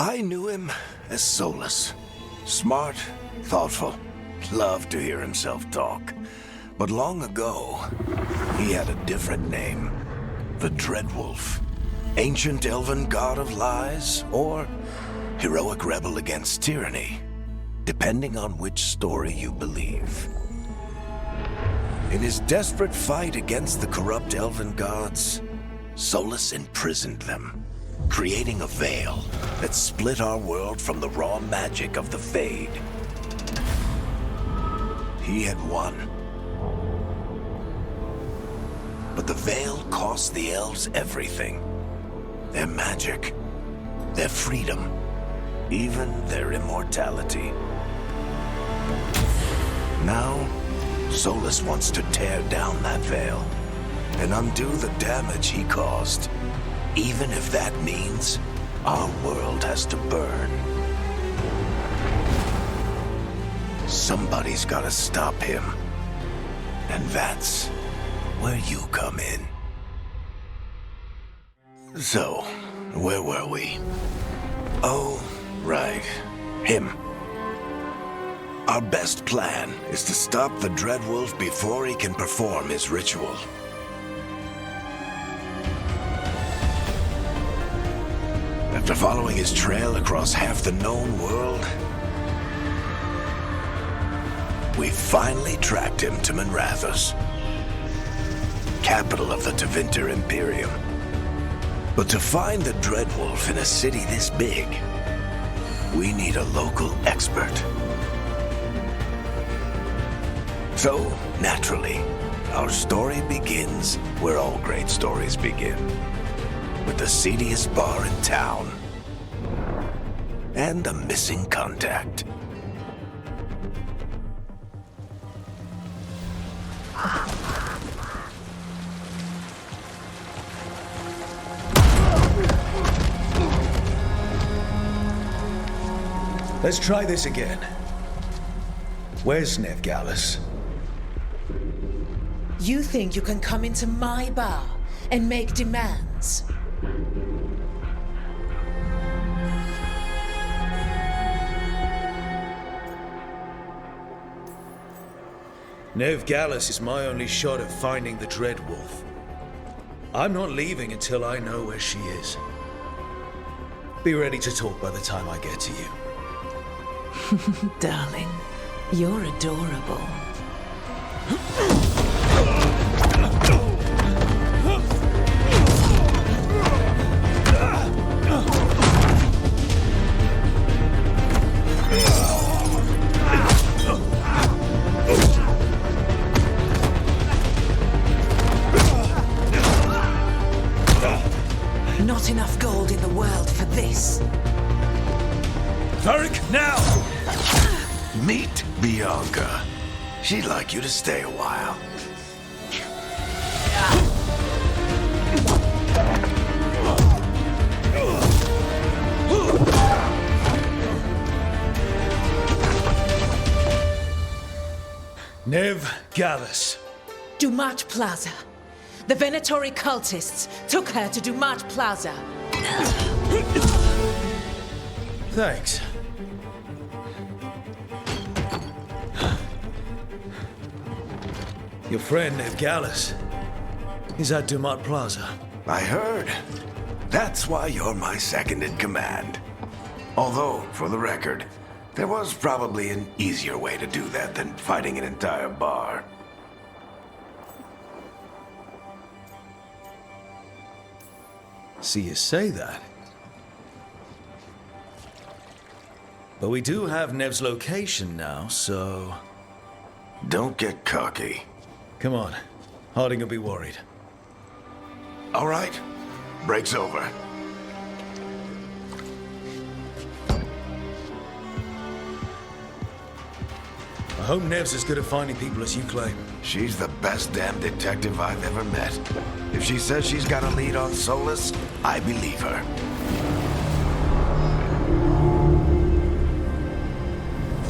I knew him as Solas. Smart, thoughtful, loved to hear himself talk. But long ago, he had a different name. The Dreadwolf. Ancient elven god of lies, or heroic rebel against tyranny, depending on which story you believe. In his desperate fight against the corrupt elven gods, Solas imprisoned them, creating a veil that split our world from the raw magic of the Fade. He had won. But the veil cost the elves everything. Their magic, their freedom, even their immortality. Now, Solas wants to tear down that veil and undo the damage he caused, even if that means our world has to burn. Somebody's gotta stop him, and that's where you come in. So, where were we? Oh, right. Him. Our best plan is to stop the Dreadwolf before he can perform his ritual. After following his trail across half the known world, we finally tracked him to Minrathous, capital of the Tevinter Imperium. But to find the Dreadwolf in a city this big, we need a local expert. So, naturally, our story begins where all great stories begin. With the seediest bar in town. And a missing contact. Let's try this again. Where's Neve? You think you can come into my bar and make demands? Neve is my only shot at finding the Dreadwolf. I'm not leaving until I know where she is. Be ready to talk by the time I get to you. Darling, you're adorable. Not enough gold in the world for this. Varric, now! Meet Bianca. She'd like you to stay a while. Neve Gallus. Dumat Plaza. The Venatori cultists took her to Dumat Plaza. Thanks. Your friend, Neve Gallus, is at Dumat Plaza. I heard. That's why you're my second in command. Although, for the record, there was probably an easier way to do that than fighting an entire bar. See you say that. But we do have Nev's location now, so... Don't get cocky. Come on. Harding will be worried. All right. Break's over. I hope Nev's as good at finding people as you claim. She's the best damn detective I've ever met. If she says she's got a lead on Solas, I believe her.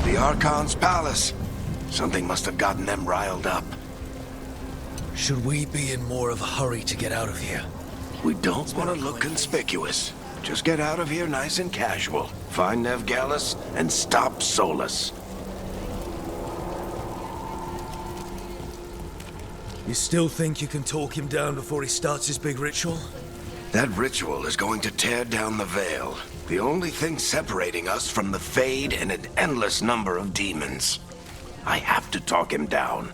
The Archon's palace. Something must have gotten them riled up. Should we be in more of a hurry to get out of here? We don't want to look conspicuous. Just get out of here nice and casual. Find Neve Gallus and stop Solas. You still think you can talk him down before he starts his big ritual? That ritual is going to tear down the Veil. The only thing separating us from the Fade and an endless number of demons. I have to talk him down.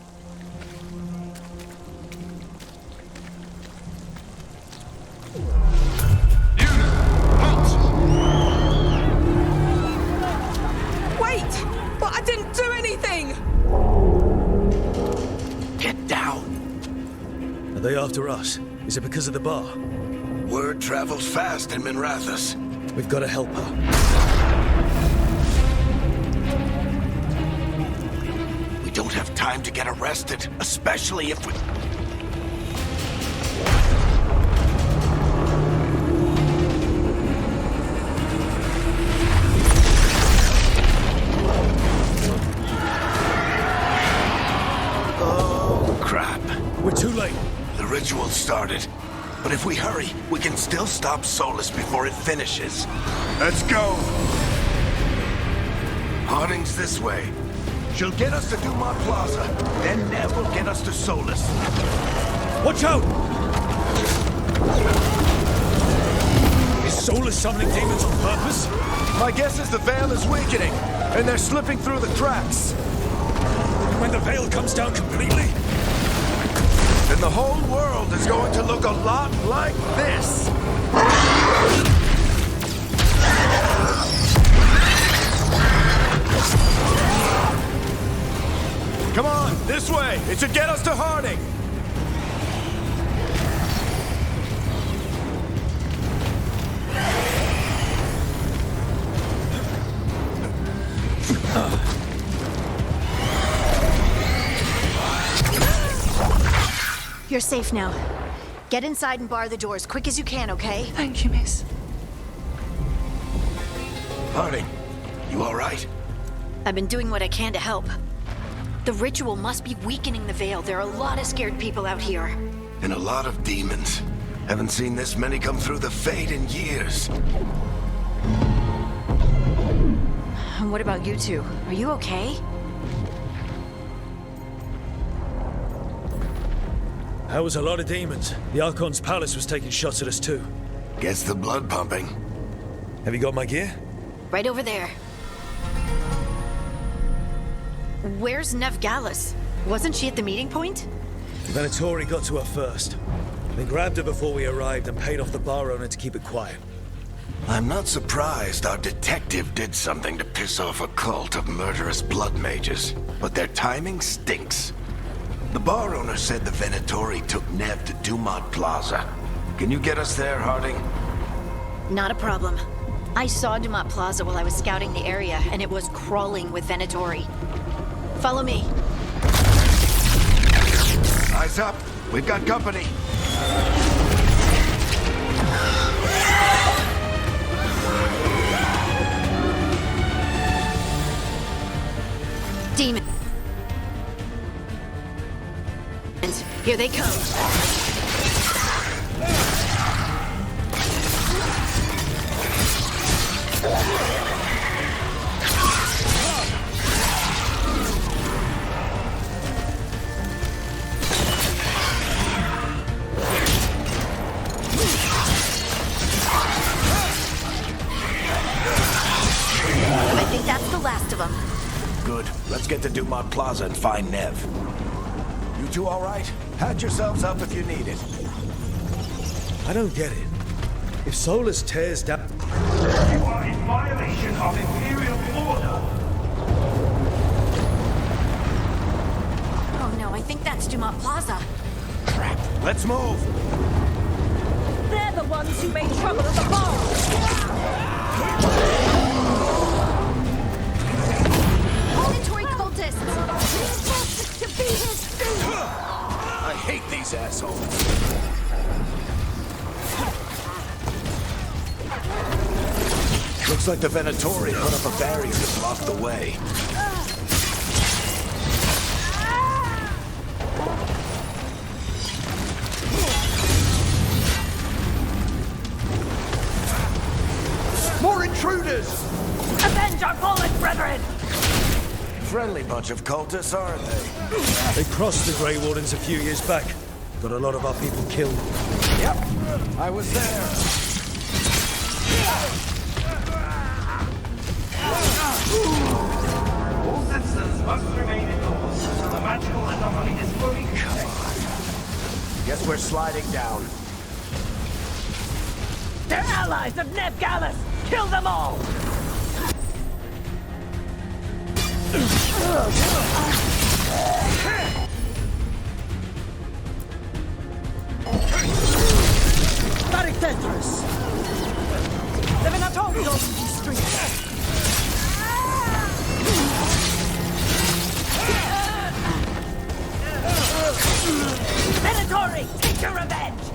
Wait! But I didn't do anything! Get down. Are they after us? Is it because of the bar? Word travels fast in Minrathous. We've got to help her. We don't have time to get arrested, especially if we... Oh, crap. We're too late. The ritual started. But if we hurry, we can still stop Solas before it finishes. Let's go! Harding's this way. She'll get us to Dumont Plaza. Then Neve will get us to Solas. Watch out! Is Solas summoning demons on purpose? My guess is the Veil is weakening, and they're slipping through the cracks. And when the Veil comes down completely? Then the whole world is going to look a lot like this. Come on, this way. It should get us to Harding. You're safe now. Get inside and bar the doors quick as you can, okay? Thank you, miss. Harding, you all right? I've been doing what I can to help. The ritual must be weakening the Veil. There are a lot of scared people out here. And a lot of demons. Haven't seen this many come through the Fade in years. And what about you two? Are you okay? That was a lot of demons. The Archon's palace was taking shots at us too. Gets the blood pumping. Have you got my gear? Right over there. Where's Neve Gallus? Wasn't she at the meeting point? The Venatori got to her first. They grabbed her before we arrived and paid off the bar owner to keep it quiet. I'm not surprised our detective did something to piss off a cult of murderous blood mages, but their timing stinks. The bar owner said the Venatori took Neve to Dumont Plaza. Can you get us there, Harding? Not a problem. I saw Dumont Plaza while I was scouting the area, and it was crawling with Venatori. Follow me. Eyes up. We've got company. Demons. Here they come. I think that's the last of them. Good. Let's get to Dumont Plaza and find Neve. You two all right? Patch yourselves up if you need it. I don't get it. If Solas tears down... You are in violation of Imperial order. Oh no, I think that's Dumont Plaza. Crap. Let's move. They're the ones who made trouble at the bar! Auditory cultists! To be his feet! I hate these assholes. Looks like the Venatori put up a barrier to block the way. intruders! Avenge our fallen brethren! Friendly bunch of cultists, aren't they? They crossed the Grey Wardens a few years back. Got a lot of our people killed. Yep, I was there. All citizens must remain indoors until the magical anomaly is fully contained. Guess we're sliding down. They're allies of Neve Gallus! Kill them all! Varric Ventress! The Venatorial streets! Venatori, take your revenge!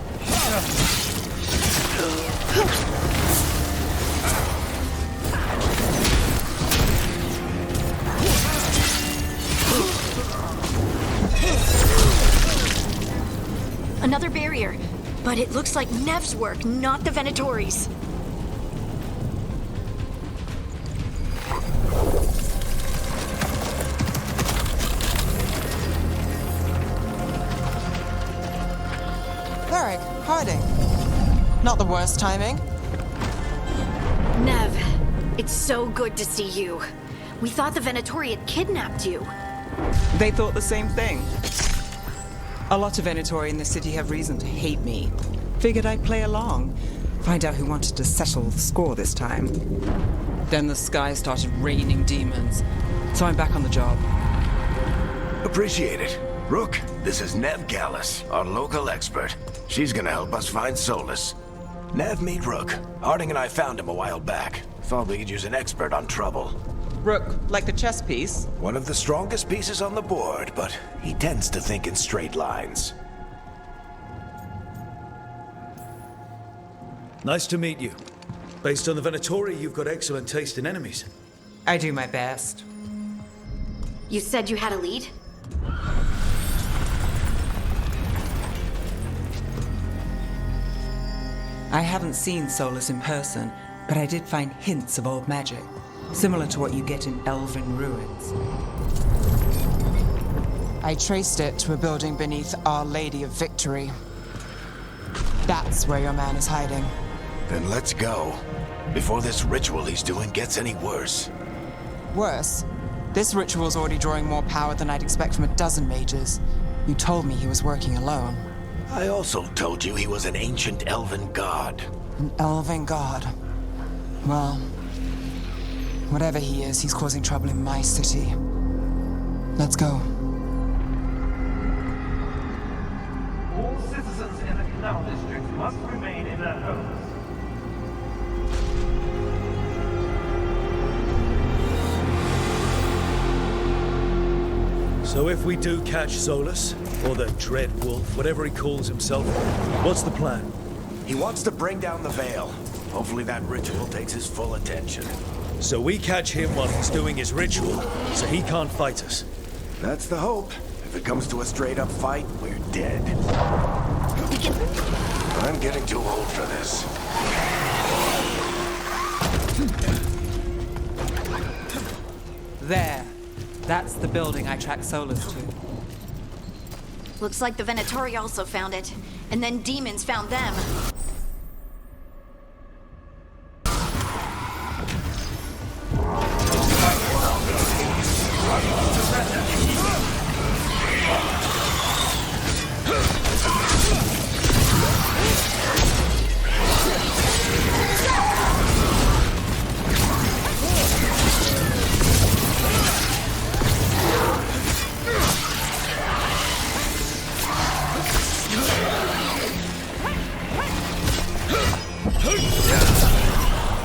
Another barrier. But it looks like Neve's work, not the Venatori's. Varric, hiding. Not the worst timing. Neve, it's so good to see you. We thought the Venatori had kidnapped you. They thought the same thing. A lot of Venatori in the city have reason to hate me. Figured I'd play along. Find out who wanted to settle the score this time. Then the sky started raining demons. So I'm back on the job. Appreciate it. Rook, this is Neve Gallus, our local expert. She's gonna help us find Solas. Neve, meet Rook. Harding and I found him a while back. Thought we could use an expert on trouble. Rook, like the chess piece? One of the strongest pieces on the board, but he tends to think in straight lines. Nice to meet you. Based on the Venatori, you've got excellent taste in enemies. I do my best. You said you had a lead? I haven't seen Solas in person, but I did find hints of old magic, similar to what you get in elven ruins. I traced it to a building beneath Our Lady of Victory. That's where your man is hiding. Then let's go. Before this ritual he's doing gets any worse. Worse, this ritual's already drawing more power than I'd expect from a dozen mages. You told me he was working alone. I also told you he was an ancient elven god. An elven god. Well, whatever he is, he's causing trouble in my city. Let's go. All citizens in the Canal District must remain in their homes. So if we do catch Solas, or the Dread Wolf, whatever he calls himself, what's the plan? He wants to bring down the Veil. Hopefully that ritual takes his full attention. So we catch him while he's doing his ritual, so he can't fight us. That's the hope. If it comes to a straight-up fight, we're dead. I'm getting too old for this. There. That's the building I tracked Solas to. Looks like the Venatori also found it. And then demons found them.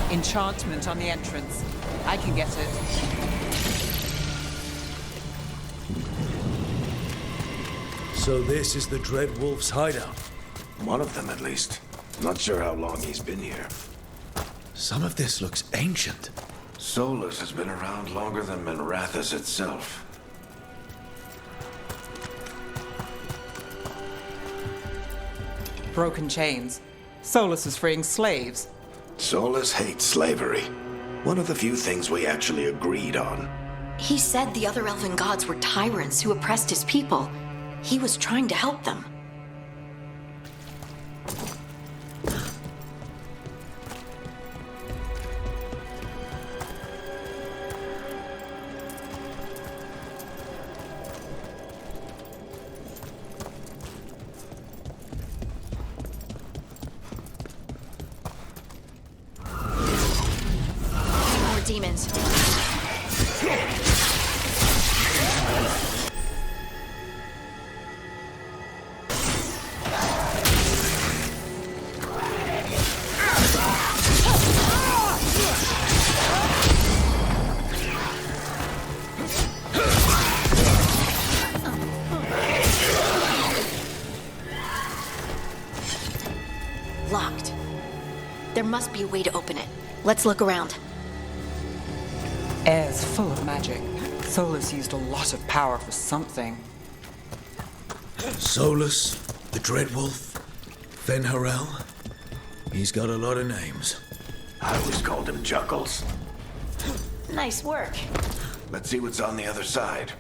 Enchantment on the entrance. I can get it. So this is the Dread Wolf's hideout. One of them, at least. Not sure how long he's been here. Some of this looks ancient. Solas has been around longer than Minrathous itself. Broken chains. Solas is freeing slaves. Solas hates slavery. One of the few things we actually agreed on. He said the other elven gods were tyrants who oppressed his people. He was trying to help them. More demons. Locked. There must be a way to open it. Let's look around. Air's full of magic. Solas used a lot of power for something. Solas, the Dreadwolf, Fenharel. He's got a lot of names. I always called him Juggles. Nice work. Let's see what's on the other side.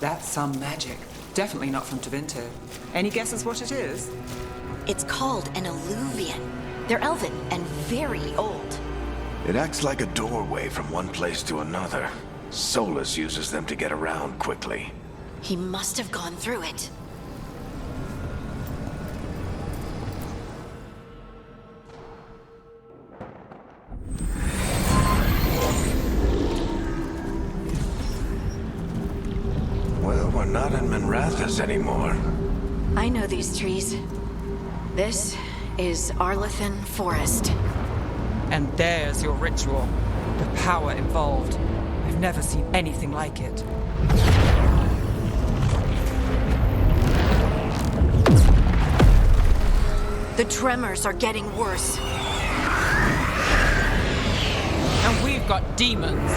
That's some magic. Definitely not from Tevinter. Any guesses what it is? It's called an alluvian. They're elven and very old. It acts like a doorway from one place to another. Solas uses them to get around quickly. He must have gone through it. Well, we're not in Minrathous anymore. I know these trees. This is Arlethan Forest. And there's your ritual. The power involved. I've never seen anything like it. The tremors are getting worse. And we've got demons.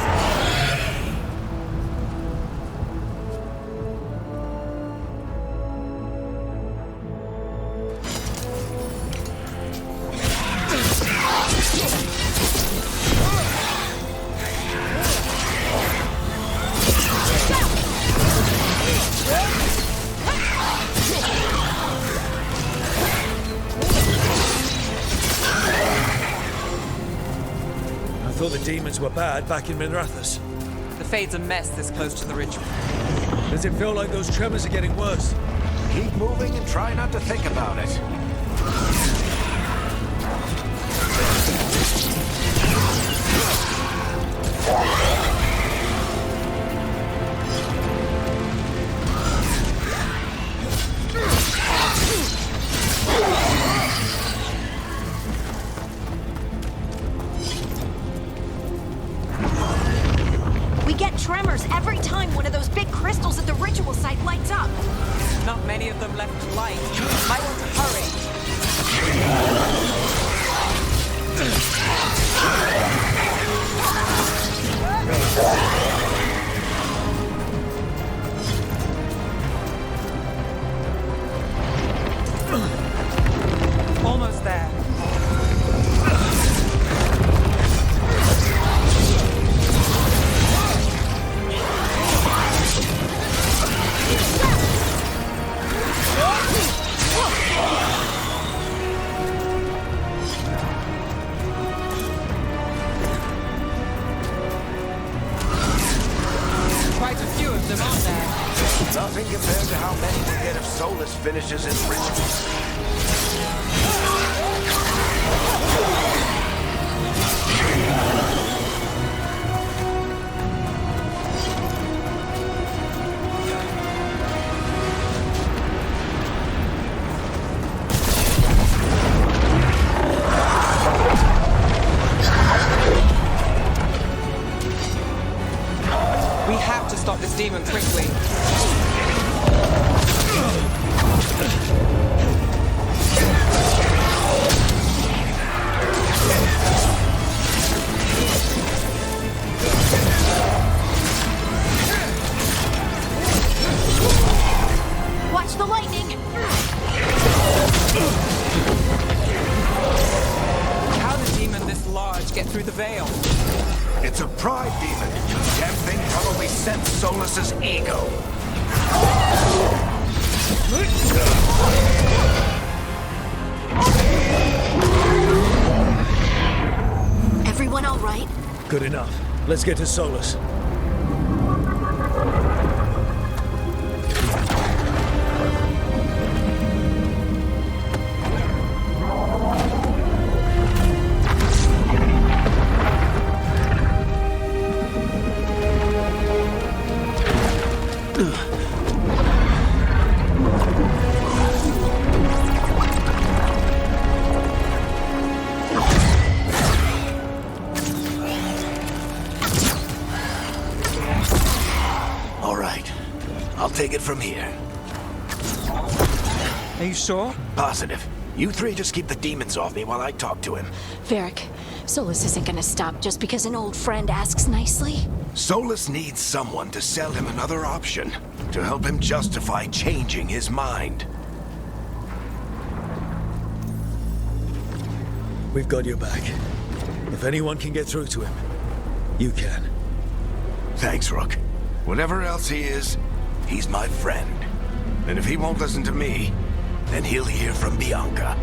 I thought the demons were bad back in Minrathous. The Fade's a mess this close to the ritual. Does it feel like those tremors are getting worse? Keep moving and try not to think about it. We get tremors every time one of those big crystals at the ritual site lights up. Not many of them left to light. Might want to hurry. Almost there. Quite a few of them, aren't there? Nothing compared to how many we get if Solas finishes his ritual. We have to stop this demon quickly. dying? How did demon this large get through the veil? It's a pride demon. Damn thing probably sensed Solas's ego. Everyone all right? Good enough. Let's get to Solas. All right. I'll take it from here. Are you sure? Positive. You three just keep the demons off me while I talk to him. Varric, Solas isn't gonna stop just because an old friend asks nicely. Solas needs someone to sell him another option, to help him justify changing his mind. We've got your back. If anyone can get through to him, you can. Thanks, Rook. Whatever else he is, he's my friend. And if he won't listen to me, then he'll hear from Bianca.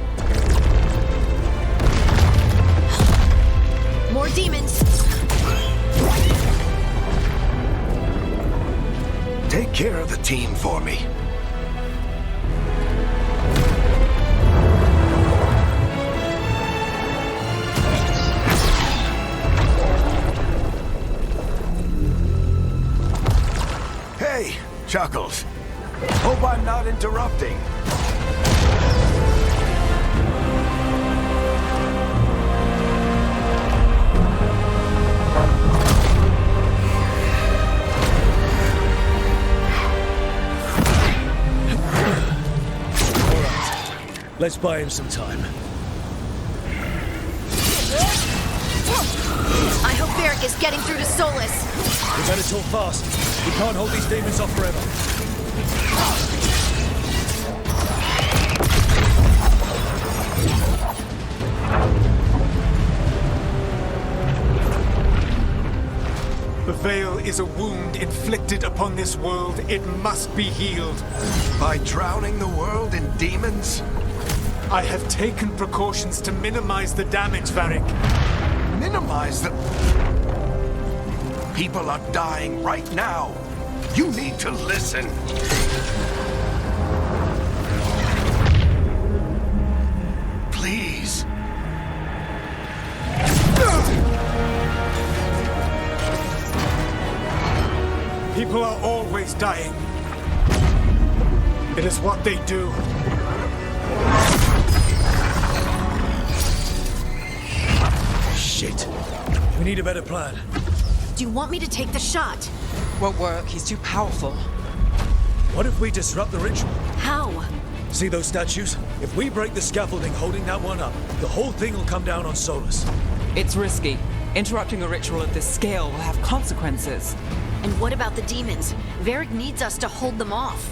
More demons! Take care of the team for me. Hey, Chuckles. Hope I'm not interrupting. Let's buy him some time. I hope Varric is getting through to Solas. We better talk fast. We can't hold these demons off forever. The veil is a wound inflicted upon this world. It must be healed. By drowning the world in demons? I have taken precautions to minimize the damage, Varric. Minimize the... People are dying right now. You need to listen. Please. People are always dying. It is what they do. Shit. We need a better plan. Do you want me to take the shot? Won't work. He's too powerful. What if we disrupt the ritual? How? See those statues? If we break the scaffolding holding that one up, the whole thing will come down on Solas. It's risky. Interrupting a ritual of this scale will have consequences. And what about the demons? Varric needs us to hold them off.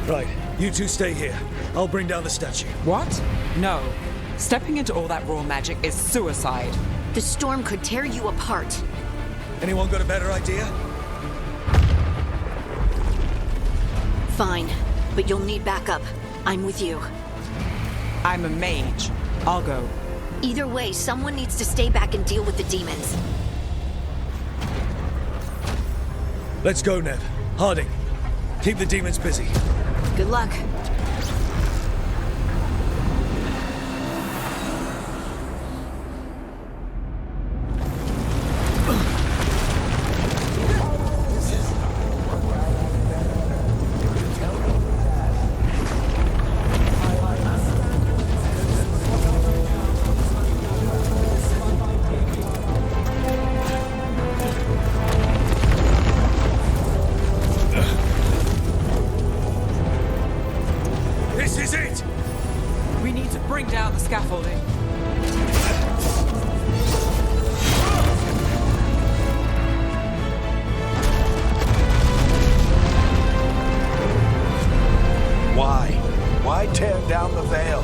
Right, you two stay here. I'll bring down the statue. What? No. Stepping into all that raw magic is suicide. The storm could tear you apart. Anyone got a better idea? Fine, but you'll need backup. I'm with you. I'm a mage. I'll go. Either way, someone needs to stay back and deal with the demons. Let's go, Neve. Harding, keep the demons busy. Good luck. This is it! We need to bring down the scaffolding. Why? Why tear down the veil,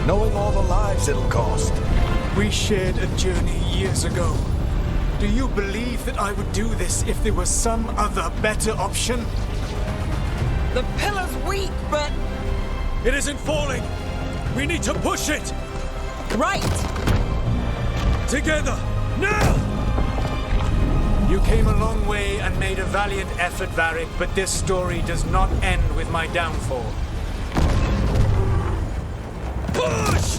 knowing all the lives it'll cost? We shared a journey years ago. Do you believe that I would do this if there was some other better option? The pillar's weak, but... It isn't falling! We need to push it! Right! Together! Now! You came a long way and made a valiant effort, Varric, but this story does not end with my downfall. Push!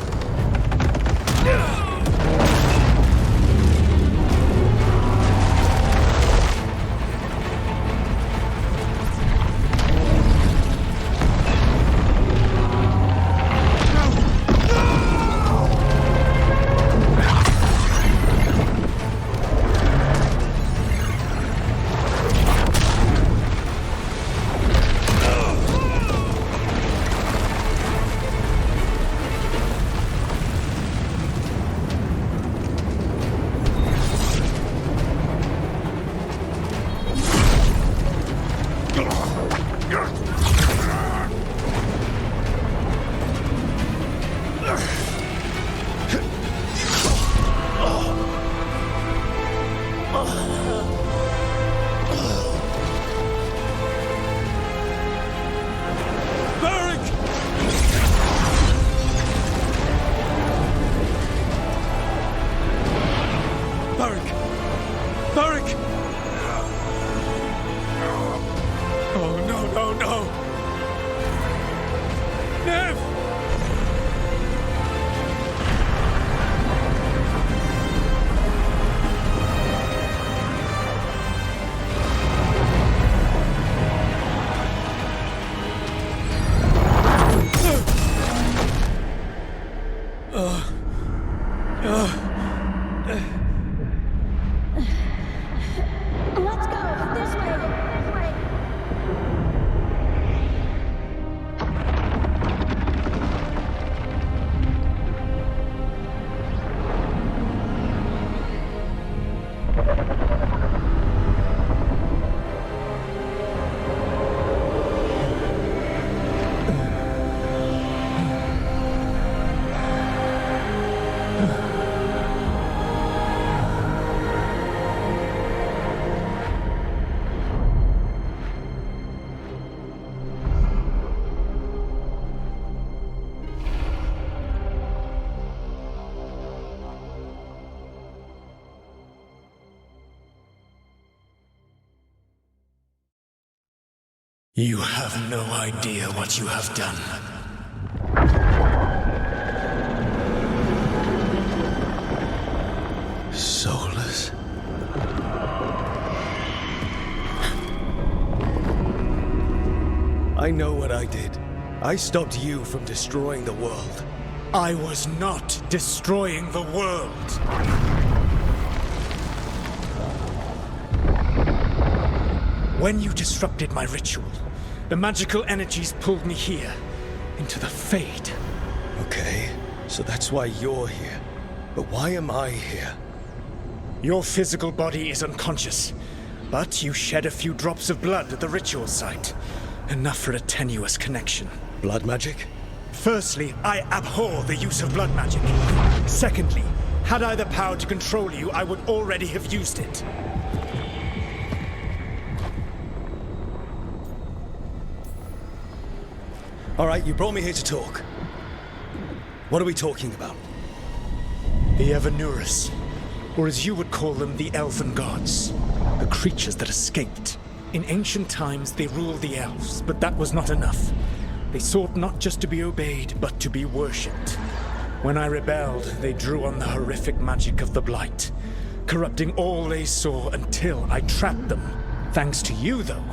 Varric! Oh, no. Neve! Let's go! This way! You have no idea what you have done. Solas? I know what I did. I stopped you from destroying the world. I was not destroying the world. When you disrupted my ritual, the magical energies pulled me here, into the Fade. Okay, so that's why you're here. But why am I here? Your physical body is unconscious, but you shed a few drops of blood at the ritual site. Enough for a tenuous connection. Blood magic? Firstly, I abhor the use of blood magic. Secondly, had I the power to control you, I would already have used it. All right, you brought me here to talk. What are we talking about? The Evanurus, or as you would call them, the Elven Gods. The creatures that escaped. In ancient times, they ruled the elves, but that was not enough. They sought not just to be obeyed, but to be worshipped. When I rebelled, they drew on the horrific magic of the Blight, corrupting all they saw until I trapped them. Thanks to you, though,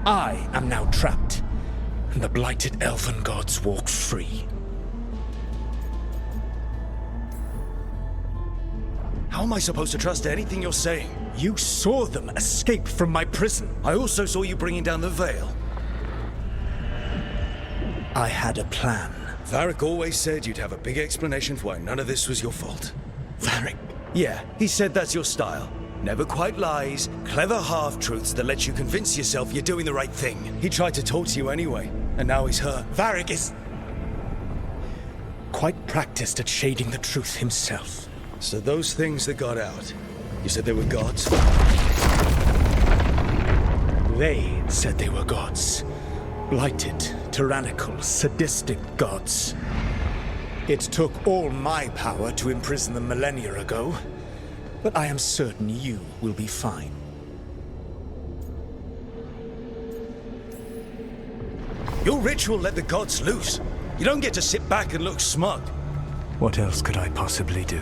I am now trapped, and the blighted Elven Gods walk free. How am I supposed to trust anything you're saying? You saw them escape from my prison. I also saw you bringing down the veil. I had a plan. Varric always said you'd have a big explanation for why none of this was your fault. Varric. Yeah, he said that's your style. Never quite lies, clever half-truths that let you convince yourself you're doing the right thing. He tried to talk to you anyway, and now he's hurt. Varric is... quite practiced at shading the truth himself. So those things that got out, you said they were gods? They said they were gods. Blighted, tyrannical, sadistic gods. It took all my power to imprison them millennia ago, but I am certain you will be fine. Your ritual let the gods loose. You don't get to sit back and look smug. What else could I possibly do?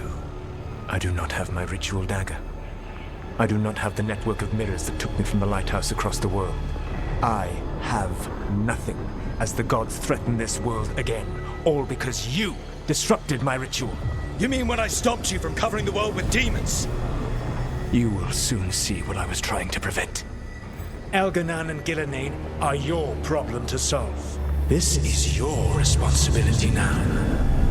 I do not have my ritual dagger. I do not have the network of mirrors that took me from the lighthouse across the world. I have nothing as the gods threaten this world again, all because you disrupted my ritual. You mean when I stopped you from covering the world with demons? You will soon see what I was trying to prevent. Elganan and Gillenane are your problem to solve. This is your responsibility now.